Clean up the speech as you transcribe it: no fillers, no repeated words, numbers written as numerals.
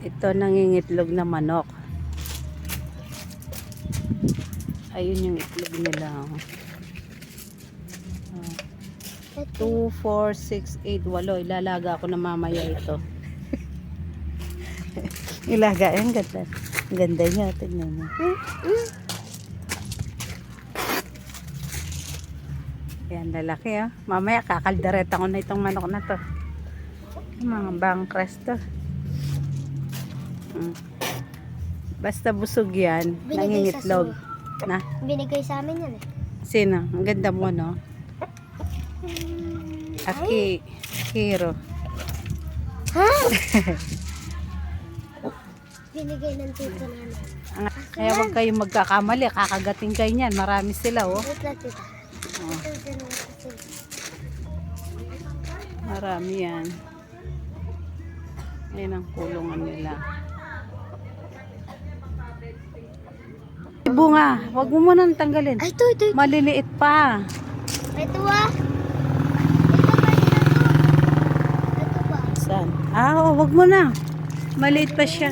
Ito nangingitlog na manok. Ayun yung itlog nila. 2, 4, 6, 8, 8. Ilalaga ako na mamaya ito. Ilaga. Ang ganda. Ang ganda niya. Tignan niyo. Yan, lalaki ah. Mamaya kakaldereta ko na itong manok na to. Mga bangkres to. Basta busog yan. Nangingitlog. Na? Binigay sa amin yan eh. Sino? Ang ganda mo, no? Aki. Hero. Ha? Binigay ng tito namin. Kaya huwag kayong magkakamali. Kakagating kayo niyan. Marami sila, oh. Wait lang tita. Oh. Marami yan. Ayan ang kulungan nila. Bunga, wag mo munang tanggalin. Ay, ito. Maliliit pa. Ito ah. Ito ba? Saan? Ah, wag mo na. Maliit pa siya.